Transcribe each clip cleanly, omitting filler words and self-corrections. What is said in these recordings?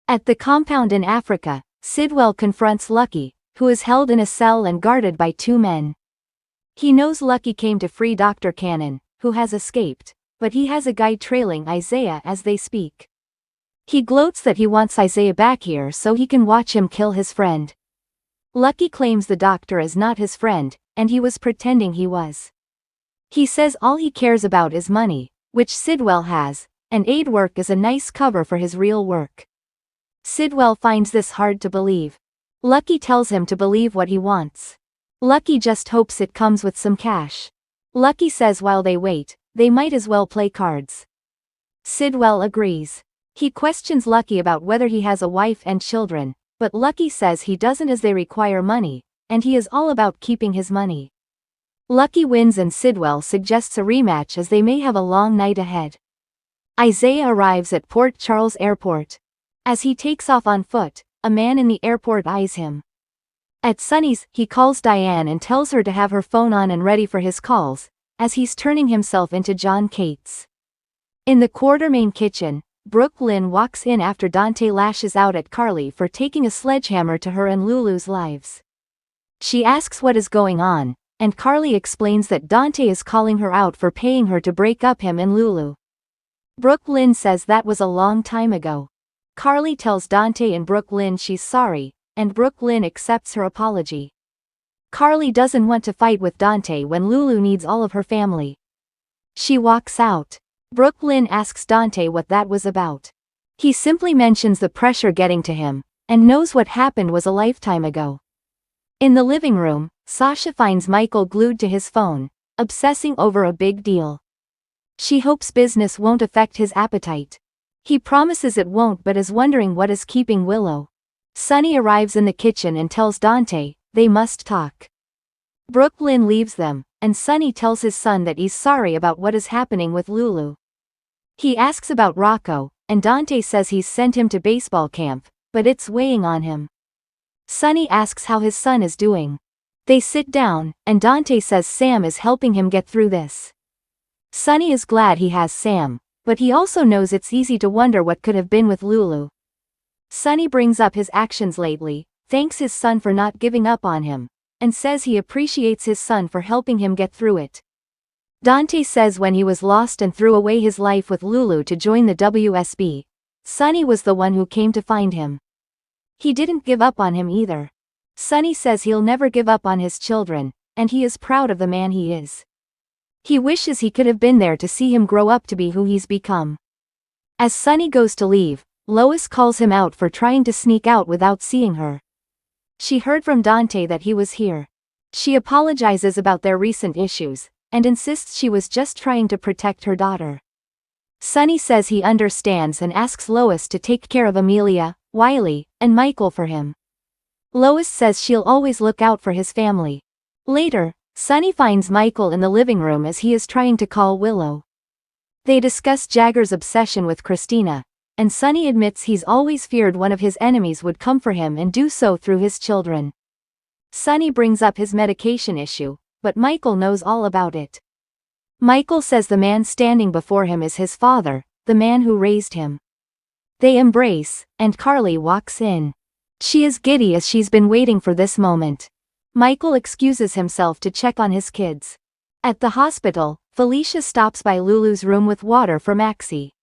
At the compound in Africa, Sidwell confronts Lucky, who is held in a cell and guarded by two men. He knows Lucky came to free Dr. Cannon, who has escaped, but he has a guide trailing Isaiah as they speak. He gloats that he wants Isaiah back here so he can watch him kill his friend. Lucky claims the doctor is not his friend, and he was pretending he was. He says all he cares about is money, which Sidwell has, and aid work is a nice cover for his real work. Sidwell finds this hard to believe. Lucky tells him to believe what he wants. Lucky just hopes it comes with some cash. Lucky says while they wait, they might as well play cards. Sidwell agrees. He questions Lucky about whether he has a wife and children, but Lucky says he doesn't as they require money, and he is all about keeping his money. Lucky wins and Sidwell suggests a rematch as they may have a long night ahead. Isaiah arrives at Port Charles Airport. As he takes off on foot, a man in the airport eyes him. At Sunny's, he calls Diane and tells her to have her phone on and ready for his calls, as he's turning himself into John Cates. In the Quartermain kitchen, Brooke Lynn walks in after Dante lashes out at Carly for taking a sledgehammer to her and Lulu's lives. She asks what is going on, and Carly explains that Dante is calling her out for paying her to break up him and Lulu. Brooke Lynn says that was a long time ago. Carly tells Dante and Brooke Lynn she's sorry, and Brooke Lynn accepts her apology. Carly doesn't want to fight with Dante when Lulu needs all of her family. She walks out. Brooke Lynn asks Dante what that was about. He simply mentions the pressure getting to him, and knows what happened was a lifetime ago. In the living room, Sasha finds Michael glued to his phone, obsessing over a big deal. She hopes business won't affect his appetite. He promises it won't but is wondering what is keeping Willow. Sunny arrives in the kitchen and tells Dante they must talk. Brooke Lynn leaves them, and Sunny tells his son that he's sorry about what is happening with Lulu. He asks about Rocco, and Dante says he's sent him to baseball camp, but it's weighing on him. Sunny asks how his son is doing. They sit down, and Dante says Sam is helping him get through this. Sunny is glad he has Sam, but he also knows it's easy to wonder what could have been with Lulu. Sunny brings up his actions lately, thanks his son for not giving up on him, and says he appreciates his son for helping him get through it. Dante says when he was lost and threw away his life with Lulu to join the WSB, Sunny was the one who came to find him. He didn't give up on him either. Sunny says he'll never give up on his children, and he is proud of the man he is. He wishes he could have been there to see him grow up to be who he's become. As Sunny goes to leave, Lois calls him out for trying to sneak out without seeing her. She heard from Dante that he was here. She apologizes about their recent issues, and insists she was just trying to protect her daughter. Sunny says he understands and asks Lois to take care of Amelia, Wiley, and Michael for him. Lois says she'll always look out for his family. Later, Sunny finds Michael in the living room as he is trying to call Willow. They discuss Jagger's obsession with Christina, and Sunny admits he's always feared one of his enemies would come for him and do so through his children. Sunny brings up his medication issue, but Michael knows all about it. Michael says the man standing before him is his father, the man who raised him. They embrace, and Carly walks in. She is giddy as she's been waiting for this moment. Michael excuses himself to check on his kids. At the hospital, Felicia stops by Lulu's room with water for Maxie.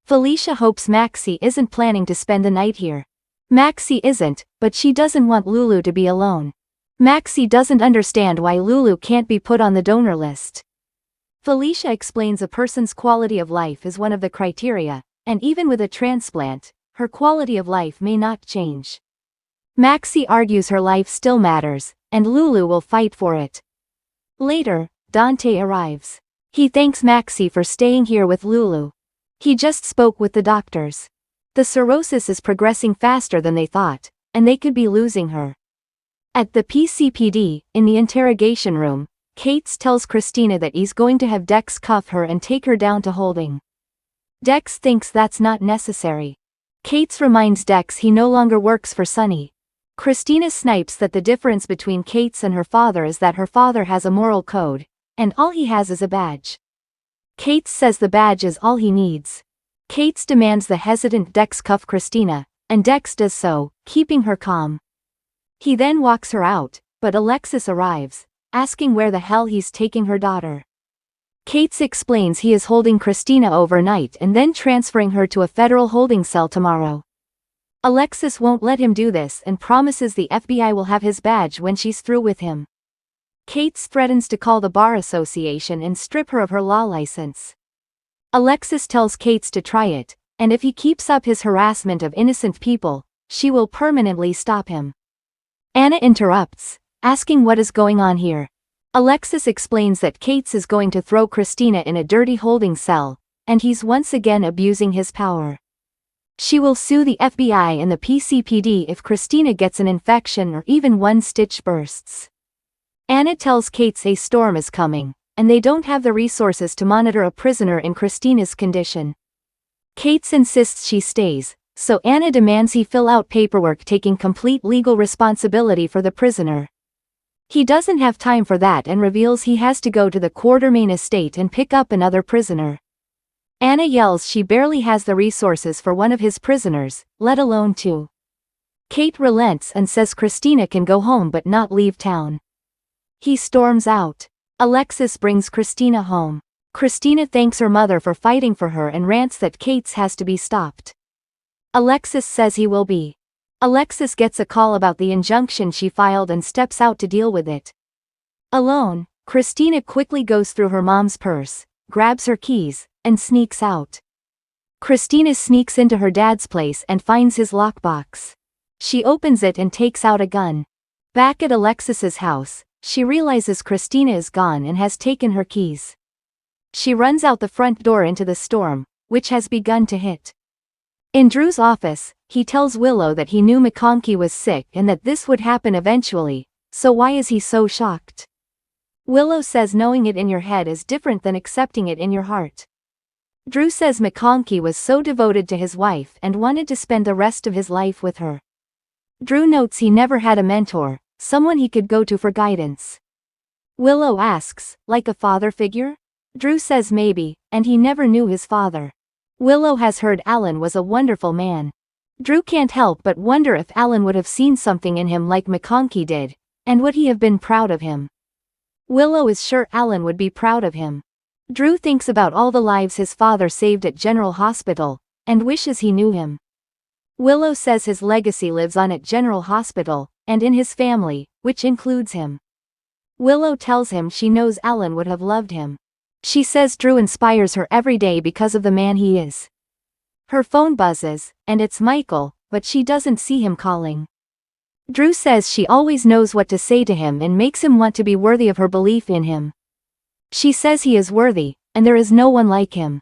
Felicia hopes Maxie isn't planning to spend the night here. Maxie isn't, but she doesn't want Lulu to be alone. Maxie doesn't understand why Lulu can't be put on the donor list. Felicia explains a person's quality of life is one of the criteria, and even with a transplant, her quality of life may not change. Maxie argues her life still matters, and Lulu will fight for it. Later, Dante arrives. He thanks Maxie for staying here with Lulu. He just spoke with the doctors. The cirrhosis is progressing faster than they thought, and they could be losing her. At the PCPD, in the interrogation room, Cates tells Christina that he's going to have Dex cuff her and take her down to holding. Dex thinks that's not necessary. Cates reminds Dex he no longer works for Sunny. Christina snipes that the difference between Cates and her father is that her father has a moral code, and all he has is a badge. Cates says the badge is all he needs. Cates demands the hesitant Dex cuff Christina, and Dex does so, keeping her calm. He then walks her out, but Alexis arrives, asking where the hell he's taking her daughter. Kate explains he is holding Christina overnight and then transferring her to a federal holding cell tomorrow. Alexis won't let him do this and promises the FBI will have his badge when she's through with him. Kate threatens to call the bar association and strip her of her law license. Alexis tells Kate to try it, and if he keeps up his harassment of innocent people, she will permanently stop him. Anna interrupts, asking what is going on here. Alexis explains that Kate is going to throw Christina in a dirty holding cell, and he's once again abusing his power. She will sue the FBI and the PCPD if Christina gets an infection or even one stitch bursts. Anna tells Kate a storm is coming, and they don't have the resources to monitor a prisoner in Christina's condition. Kate insists she stays, so Anna demands he fill out paperwork taking complete legal responsibility for the prisoner. He doesn't have time for that and reveals he has to go to the Quartermain estate and pick up another prisoner. Anna yells she barely has the resources for one of his prisoners, let alone two. Kate relents and says Christina can go home but not leave town. He storms out. Alexis brings Christina home. Christina thanks her mother for fighting for her and rants that Kate has to be stopped. Alexis says he will be. Alexis gets a call about the injunction she filed and steps out to deal with it. Alone, Christina quickly goes through her mom's purse, grabs her keys, and sneaks out. Christina sneaks into her dad's place and finds his lockbox. She opens it and takes out a gun. Back at Alexis's house, she realizes Christina is gone and has taken her keys. She runs out the front door into the storm, which has begun to hit. In Drew's office, he tells Willow that he knew McConkey was sick and that this would happen eventually, so why is he so shocked? Willow says knowing it in your head is different than accepting it in your heart. Drew says McConkey was so devoted to his wife and wanted to spend the rest of his life with her. Drew notes he never had a mentor, someone he could go to for guidance. Willow asks, like a father figure? Drew says maybe, and he never knew his father. Willow has heard Alan was a wonderful man. Drew can't help but wonder if Alan would have seen something in him like McConkey did, and would he have been proud of him? Willow is sure Alan would be proud of him. Drew thinks about all the lives his father saved at General Hospital, and wishes he knew him. Willow says his legacy lives on at General Hospital, and in his family, which includes him. Willow tells him she knows Alan would have loved him. She says Drew inspires her every day because of the man he is. Her phone buzzes, and it's Michael, but she doesn't see him calling. Drew says she always knows what to say to him and makes him want to be worthy of her belief in him. She says he is worthy, and there is no one like him.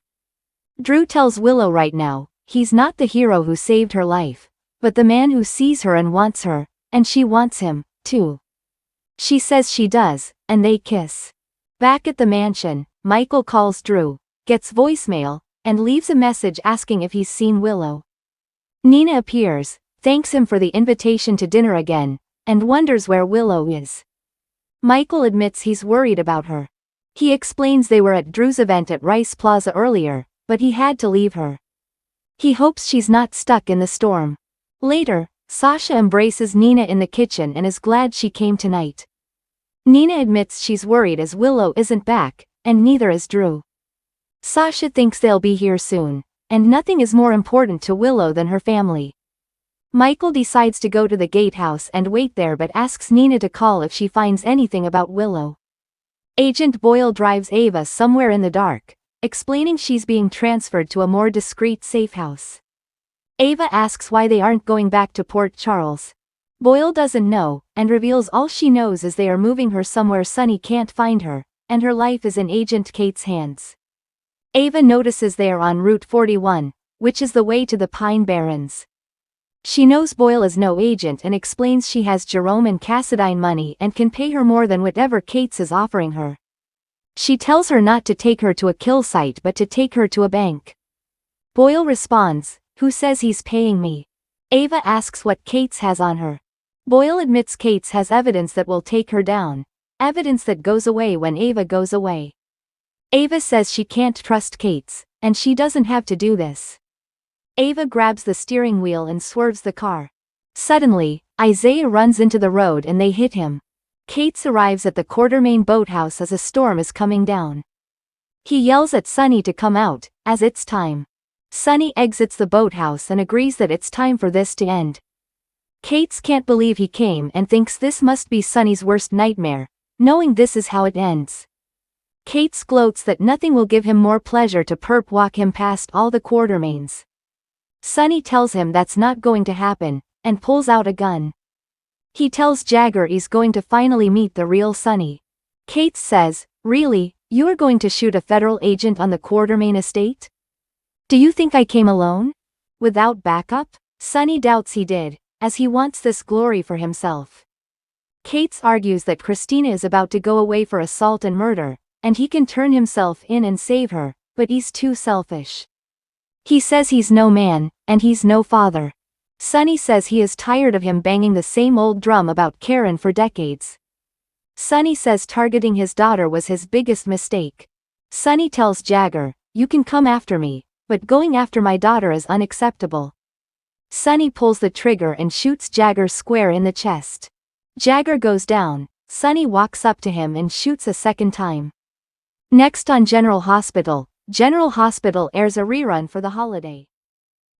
Drew tells Willow right now, he's not the hero who saved her life, but the man who sees her and wants her, and she wants him, too. She says she does, and they kiss. Back at the mansion, Michael calls Drew, gets voicemail, and leaves a message asking if he's seen Willow. Nina appears, thanks him for the invitation to dinner again, and wonders where Willow is. Michael admits he's worried about her. He explains they were at Drew's event at Rice Plaza earlier, but he had to leave her. He hopes she's not stuck in the storm. Later, Sasha embraces Nina in the kitchen and is glad she came tonight. Nina admits she's worried as Willow isn't back, and neither is Drew. Sasha thinks they'll be here soon, and nothing is more important to Willow than her family. Michael decides to go to the gatehouse and wait there but asks Nina to call if she finds anything about Willow. Agent Boyle drives Ava somewhere in the dark, explaining she's being transferred to a more discreet safe house. Ava asks why they aren't going back to Port Charles. Boyle doesn't know, and reveals all she knows is they are moving her somewhere Sonny can't find her, and her life is in Agent Kate's hands. Ava notices they are on Route 41, which is the way to the Pine Barrens. She knows Boyle is no agent and explains she has Jerome and Cassadine money and can pay her more than whatever Kate's is offering her. She tells her not to take her to a kill site but to take her to a bank. Boyle responds, "Who says he's paying me?" Ava asks what Kate's has on her. Boyle admits Kate's has evidence that will take her down, evidence that goes away when Ava goes away. Ava says she can't trust Kate's, and she doesn't have to do this. Ava grabs the steering wheel and swerves the car. Suddenly, Isaiah runs into the road and they hit him. Kate's arrives at the Quartermain boathouse as a storm is coming down. He yells at Sunny to come out, as it's time. Sunny exits the boathouse and agrees that it's time for this to end. Kate's can't believe he came and thinks this must be Sunny's worst nightmare, knowing this is how it ends. Kate's gloats that nothing will give him more pleasure to perp walk him past all the Quartermains. Sunny tells him that's not going to happen, and pulls out a gun. He tells Jagger he's going to finally meet the real Sunny. Kate says, "Really, you are going to shoot a federal agent on the Quartermain estate? Do you think I came alone? Without backup?" Sunny doubts he did, as he wants this glory for himself. Kate argues that Christina is about to go away for assault and murder, and he can turn himself in and save her, but he's too selfish. He says he's no man, and he's no father. Sunny says he is tired of him banging the same old drum about Karen for decades. Sunny says targeting his daughter was his biggest mistake. Sunny tells Jagger, "You can come after me, but going after my daughter is unacceptable." Sunny pulls the trigger and shoots Jagger square in the chest. Jagger goes down. Sunny walks up to him and shoots a second time. Next on General Hospital airs a rerun for the holiday.